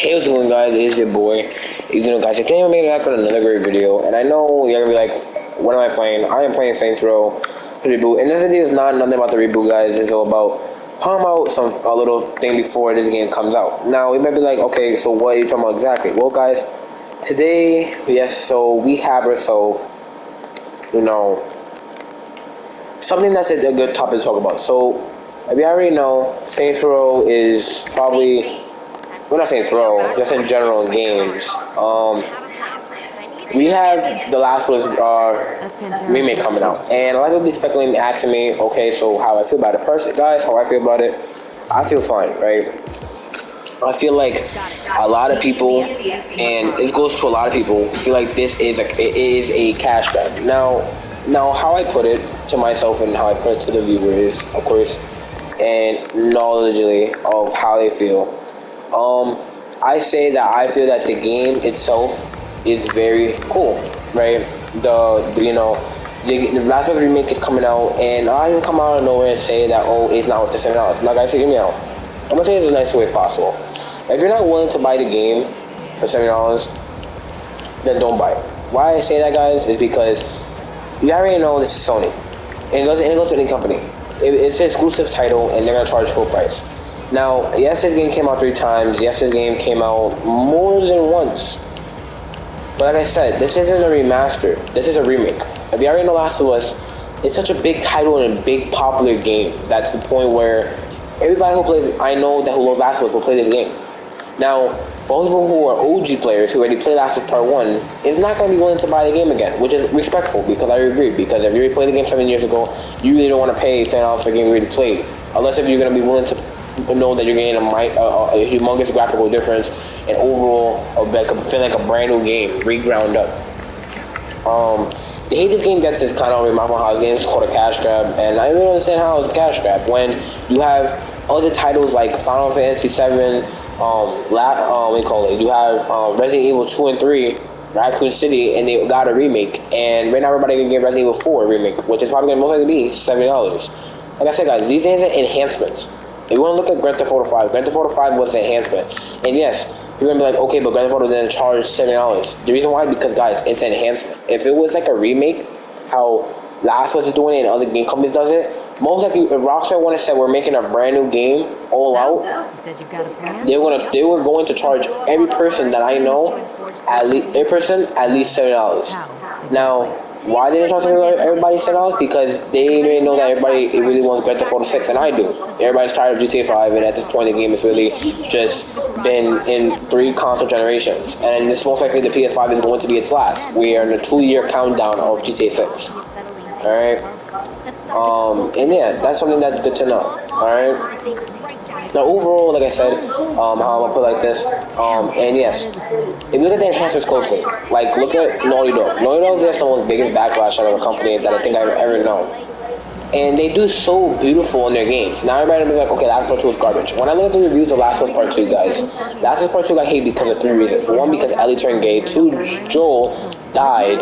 Hey, what's going on, guys? It's your boy. Guys, I can't make it back with another great video. And I know you're gonna be like, what am I playing? I am playing Saints Row the reboot. And this video is not nothing about the reboot, guys. It's all about talking about a little thing before this game comes out. Now, we might be like, okay, so what are you talking about exactly? Well, guys, today, yes, so we have ourselves, something that's a good topic to talk about. So, if you already know, Saints Row is probably, well, not Saints Row, just in general games. We have The Last of Us remake coming out, and a lot of people be speculating, asking me, okay, so how I feel about it. Personally, guys, how I feel about it, I feel fine, right? I feel like a lot of people, and it goes to a lot of people, feel like this is a cash grab. Now, how I put it to myself and how I put it to the viewers, of course, and knowledgeably of how they feel. I say that I feel that the game itself is very cool, right? The Last of Us remake is coming out, and I don't come out of nowhere and say that, oh, it's not worth the $7. Now, guys, hear me out. I'm gonna say it as nice way as possible. If you're not willing to buy the game for $7, then don't buy it. Why I say that, guys, is because you already know this is Sony, and it goes to any company. It's an exclusive title, and they're gonna charge full price. Now, yes, this game came out 3 times. Yes, this game came out more than once. But like I said, this isn't a remaster. This is a remake. If you already know Last of Us, it's such a big title and a big popular game. That's the point where everybody who plays, I know that who loves Last of Us will play this game. Now, most people who are OG players who already played Last of Us Part 1 is not going to be willing to buy the game again, which is respectful, because I agree. Because if you already played the game 7 years ago, you really don't want to pay $10 for a game you already played. Unless if you're going to be willing to know that you're getting a humongous graphical difference and overall feeling like a brand new game, re-ground up. The hate this game gets is kind of remarkable how this game is called a cash grab, and I don't understand how it's a cash grab when you have other titles like Final Fantasy 7, you have Resident Evil 2 and 3, Raccoon City, and they got a remake, and right now everybody can get Resident Evil 4 remake, which is probably going to most likely be $7. Like I said, guys, these are enhancements. If you want to look at Grand Theft Auto 5, Grand Theft Auto 5 was an enhancement. And yes, you're going to be like, okay, but Grand Theft Auto didn't charge $7. The reason why, because, guys, it's an enhancement. If it was like a remake, how Last of Us is doing it and other game companies does it, most likely, if Rockstar wanted to say we're making a brand new game all out, they were going to charge every person that I know, at least $7. Now, why didn't they charge everybody $7? Because they didn't know that everybody really wants Grand Theft Auto 6, and I do. Everybody's tired of GTA 5, and at this point, the game has really just been in 3 console generations. And it's most likely the PS5 is going to be its last. We are in a 2-year countdown of GTA 6. Alright? And yeah, that's something that's good to know. Alright? Now, overall, like I said, how I'm gonna put it like this, and yes, if you look at the enhancements closely, like look at Naughty Dog. Naughty Dog gets the most biggest backlash out of a company that I think I've ever known. And they do so beautiful in their games. Now everybody will be like, okay, Last of Us Part 2 is garbage. When I look at the reviews of Last of Us Part 2, guys, Last of Us Part 2 got hate because of 3 reasons. 1, because Ellie turned gay. 2, Joel died.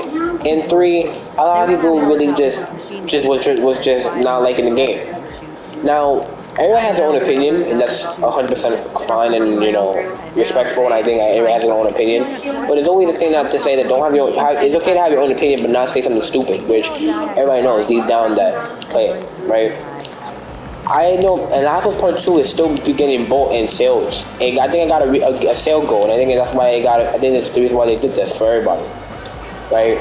And 3, a lot of people really was just not liking the game. Now, everyone has their own opinion, and that's 100% fine and, respectful, and I think everyone has their own opinion. But it's always a thing not to say that don't have your it's okay to have your own opinion, but not say something stupid, which everybody knows deep down that play it, right? I know, and Last of Us Part 2 is still getting bought in sales. And I think I got a sale goal, and I think that's why I think that's the reason why they did this for everybody, right?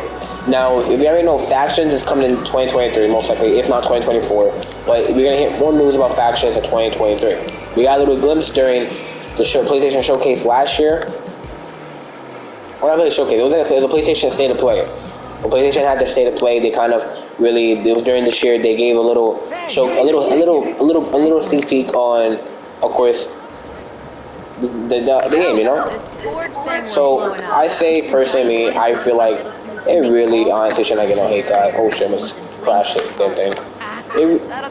Now, if you already know, Factions is coming in 2023, most likely, if not 2024. But we're going to hear more news about Factions in 2023. We got a little glimpse during the PlayStation Showcase last year. Well, not really Showcase, it was a PlayStation State of Play. When PlayStation had their State of Play, they kind of really, during this year, they gave a little sneak peek on, of course, the game, So, I say, personally, I feel like it really, honestly, should not get no hate, guys. Oh shit, I just crashed it, damn thing.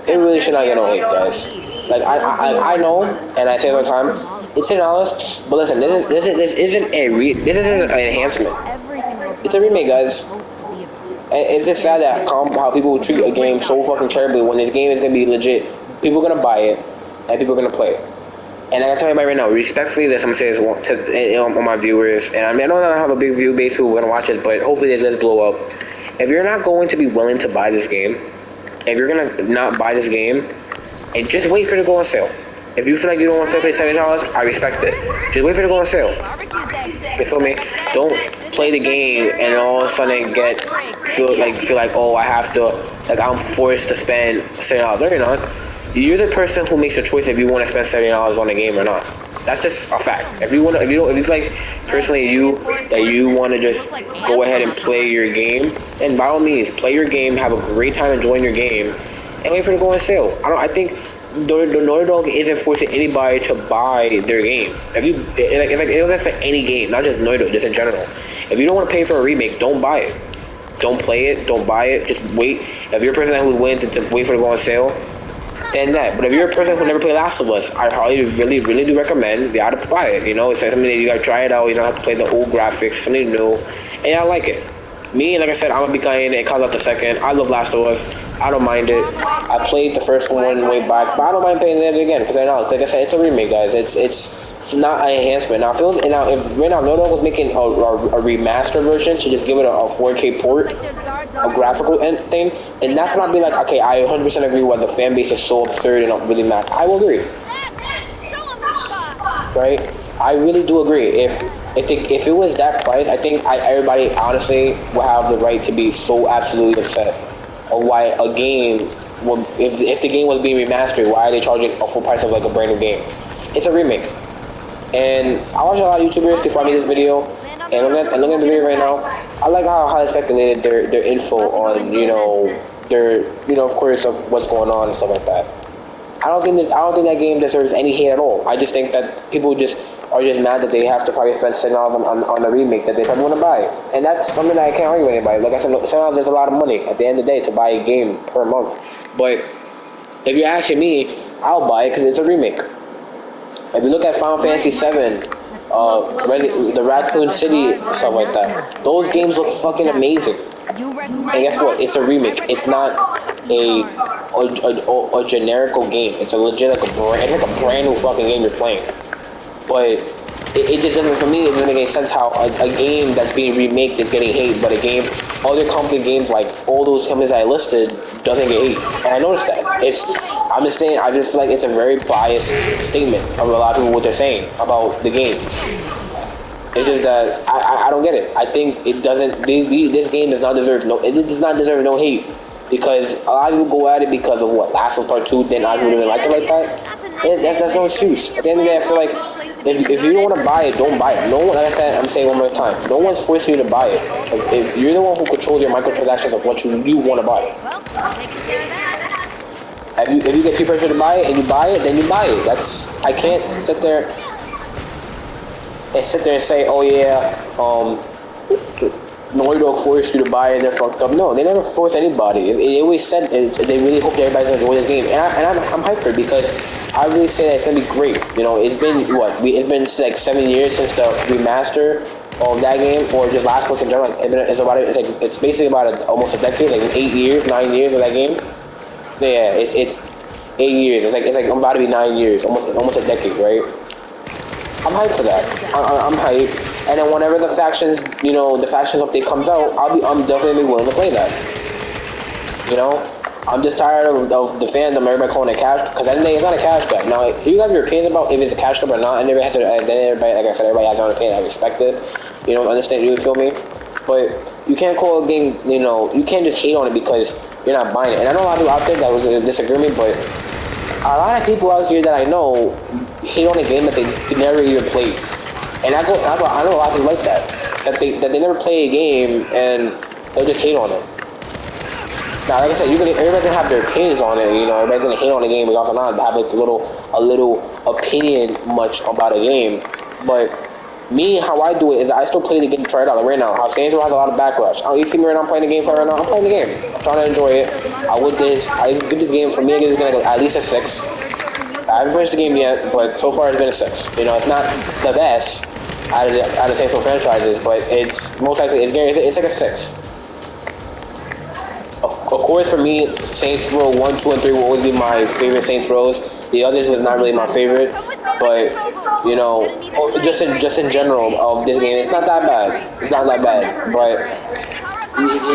It really should not get no hate, guys. Like, I know, and I say it all the time, it's $10, but listen, this isn't an enhancement. It's a remake, guys. And it's just sad that how people treat a game so fucking terribly when this game is gonna be legit. People are gonna buy it, and people are gonna play it. And I gotta tell you right now, respectfully, this I'm gonna say is to on my viewers, and I mean, I know I have a big view base who are gonna watch it, but hopefully this does blow up. If you're not going to be willing to buy this game, if you're gonna not buy this game, and just wait for it to go on sale. If you feel like you don't want to pay $70, I respect it. Just wait for it to go on sale. You feel me? Don't play the game and all of a sudden feel like oh I have to like I'm forced to spend $70. No, you're not. You're the person who makes the choice if you want to spend $70 on a game or not. That's just a fact. If you feel like personally you want to just go ahead and play your game, then by all means play your game, have a great time enjoying your game, and wait for it to go on sale. I think the Naughty Dog isn't forcing anybody to buy their game. If you it wasn't for any game, not just Naughty Dog, just in general. If you don't want to pay for a remake, don't buy it. Don't play it. Don't buy it. Just wait. If you're a person who's willing to wait for it to go on sale, then that. But if you're a person who never played Last of Us, I highly, really, really do recommend you ought to buy it. You know, it's like something that you gotta try it out. You don't have to play the old graphics, something new, and I like it. Me, like I said, I'm a big guy in it. It comes out the second. I love Last of Us. I don't mind it. I played the first one way back, but I don't mind playing it again because I know, like I said, it's a remake, guys. It's not an enhancement. Now, if right now No Dog was making a remastered version to just give it a 4K port, a graphical thing, and that's when I'd be like, okay, I 100% agree why the fan base is so absurd and not really mad. I will agree. Right? I really do agree. If it was that price, I think everybody honestly would have the right to be so absolutely upset of why a game, if the game was being remastered, why are they charging a full price of like a brand new game? It's a remake. And I watch a lot of YouTubers before I made this video, and looking at the video right now, I like how they speculated their info on of course of what's going on and stuff like that. I don't think that game deserves any hate at all. I just think that people are just mad that they have to probably spend $7 on a remake that they probably want to buy, and that's something that I can't argue with anybody. Like I said, $7 is a lot of money at the end of the day to buy a game per month. But if you're asking me, I'll buy it because it's a remake. If you look at Final Fantasy VII, the Raccoon City, stuff like that, those games look fucking amazing. And guess what? It's a remake. It's not a generical game. It's a legit it's like a brand new fucking game you're playing. But it just doesn't, for me, it doesn't make any sense how a game that's being remade is getting hate, but other company games like all those companies I listed doesn't get hate. And I noticed that. I just feel like it's a very biased statement of a lot of people what they're saying about the game. It's just that I don't get it. I think it doesn't. This game does not deserve no hate, because a lot of people go at it because of what Last of Us Part 2. Then I really like it like that. That's no excuse. At the end of the day, I feel like if you don't want to buy it, don't buy it. No one, like I said, I'm saying one more time, no one's forcing you to buy it. If you're the one who controls your microtransactions of what you want to buy. If you get peer pressure to buy it and you buy it, then you buy it. I can't sit there and say, oh yeah, Naughty Dog forced you to buy it, they're fucked up. No, they never forced anybody. They always said they really hope that everybody's gonna enjoy this game, and I'm hyped for it because I really say that it's gonna be great. You know, it's been it's been like 7 years since the remaster of that game, or just Last of Us in general. It's basically about almost a decade, like 8 years, 9 years of that game. Yeah, it's 8 years. It's like I'm about to be 9 years, almost a decade, right? I'm hyped for that. I'm hyped. And then whenever the factions update comes out, I'm definitely willing to play that. You know, I'm just tired of the fandom, everybody calling it cash, because at the end of the day, it's not a cash grab. Now, if you have your opinions about if it's a cash grab or not, and everybody, like I said, everybody has their own opinion. I respect it. You don't understand, you feel me? But you can't call a game, you can't just hate on it because you're not buying it. And I know a lot of people out there that was a disagreement, but a lot of people out here that I know hate on a game that they never even played. And I know a lot of people like that they never play a game and they'll just hate on it. Now, like I said, everybody's gonna have their opinions on it. Everybody's gonna hate on a game, but also not have like a little opinion much about a game. But me, how I do it is I still play the game to try it out. Like right now, how Saints Row has a lot of backlash. You see me right now, I'm playing the game right now. I'm playing the game. I'm trying to enjoy it. I give this game, for me, I give this game at least a 6. I haven't finished the game yet, but so far it's been a 6. It's not the best out of Saints Row franchises, but it's most likely it's like a 6. Of course, for me, Saints Row 1, 2, and 3 will always be my favorite Saints Rows. The others was not really my favorite. but you know, just in general of this game, it's not that bad. It's not that bad, but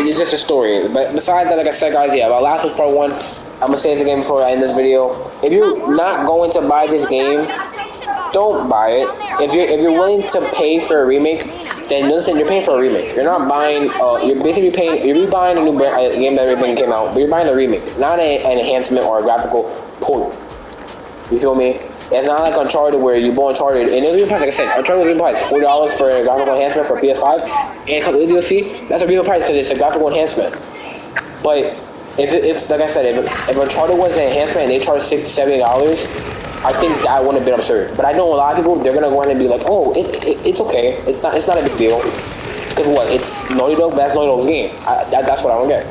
it's just a story. But besides that, like I said, guys, yeah, about Last of Us Part 1, I'm gonna say this again before I end this video. If you're not going to buy this game, don't buy it. If you're willing to pay for a remake, then listen, you're paying for a remake. You're not buying. You're basically paying. You're rebuying a new a game that everything came out, but you're buying a remake, not an enhancement or a graphical port. You feel me? It's not like Uncharted where you buy Uncharted and it'll be price. Like I said, Uncharted will be priced $40 for a graphical enhancement for PS5 and a couple of DLC. That's a real price because it's a graphical enhancement. But if like I said, if Uncharted was an enhancement and they charge $60-$70, I think that wouldn't have been absurd. But I know a lot of people, they're gonna go ahead and be like, oh, it's okay. It's not a big deal. Because what? It's Naughty Dog. That's Naughty Dog's game. That's what I don't get.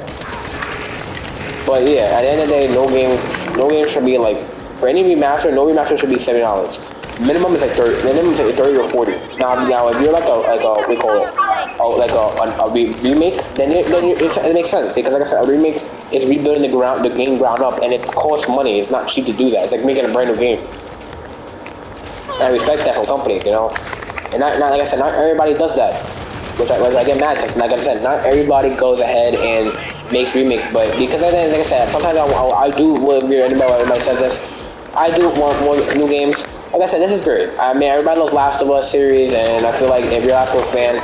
But yeah, at the end of the day, no game should be like. For any remaster, no remaster should be $70. Minimum is like 30. Minimum is like 30 or 40. Now, if you're like a we call it a remake, then it makes sense because like I said, a remake is rebuilding the game ground up, and it costs money. It's not cheap to do that. It's like making a brand new game. And I respect that from companies, you know. And not like I said, not everybody does that. Which I get mad because, like I said, not everybody goes ahead and makes remakes. But because like I said, sometimes I do agree with everybody says this. I do want more new games. Like I said, this is great. I mean, everybody knows Last of Us series, and I feel like if you're a Last of Us fan,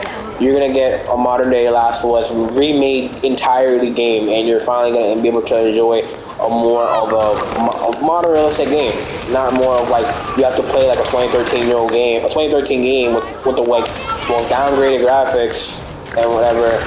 you're gonna get a modern day Last of Us remade entirely game, and you're finally gonna be able to enjoy a more of a modern realistic game, not more of like you have to play like a 2013-year-old game, a 2013 game with the like most downgraded graphics and whatever.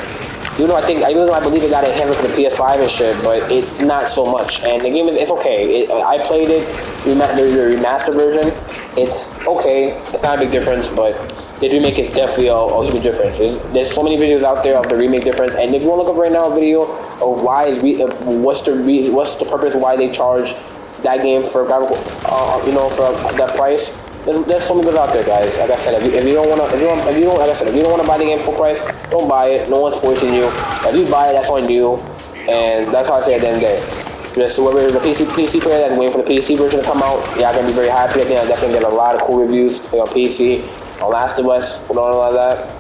Even though I believe it got enhanced for the PS5 and shit, but it's not so much. And the game it's okay. I played it, the remastered version. It's okay. It's not a big difference, but this remake is definitely a huge difference. There's so many videos out there of the remake difference, and if you want to look up right now a video of what's the purpose why they charge that game for graphical, for that price. There's so many good out there, guys. Like I said, if you don't want to buy the game full price, don't buy it. No one's forcing you. If you buy it, that's on you. And that's how I say at the end of the day. Just whoever the PC player that's waiting for the PC version to come out, yeah, I'm gonna be very happy. I think I'm definitely gonna get a lot of cool reviews on PC, on Last of Us, and all of that.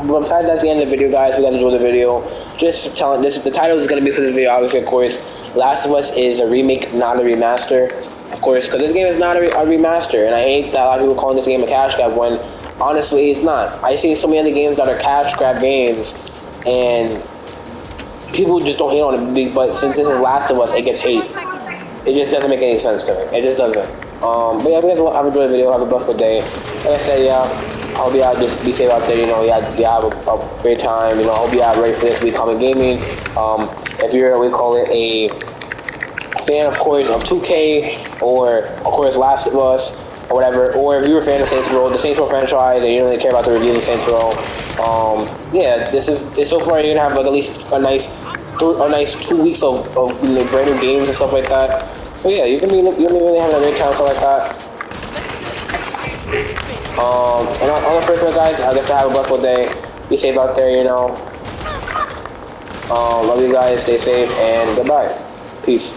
But besides that's the end of the video, guys. We guys enjoyed the video. Just telling this, the title is gonna be for this video, obviously, of course. Last of Us is a remake, not a remaster. Of course, because this game is not a remaster, and I hate that a lot of people calling this game a cash grab when honestly it's not. I see so many other games that are cash grab games, and people just don't hate on it. But since this is Last of Us, it gets hate. It just doesn't make any sense to me. It just doesn't. But yeah, I've enjoyed the video. Have a blessed day. Like I said, yeah, I hope y'all just be safe out there. You know, yeah, have a great time. You know, I hope y'all ready for this week coming gaming. If you're, we call it a fan, of course, of 2K, or of course Last of Us, or whatever, or if you're a fan of Saints Row, the Saints Row franchise, and you don't really care about the reviews of Saints Row, yeah, it's so far you're gonna have like at least a nice 2 weeks of brand new games and stuff like that. So yeah, you're gonna be really having a great time, stuff like that. And on the first one, guys, I guess I have a blessed day. Be safe out there, you know. Love you guys. Stay safe and goodbye. Peace.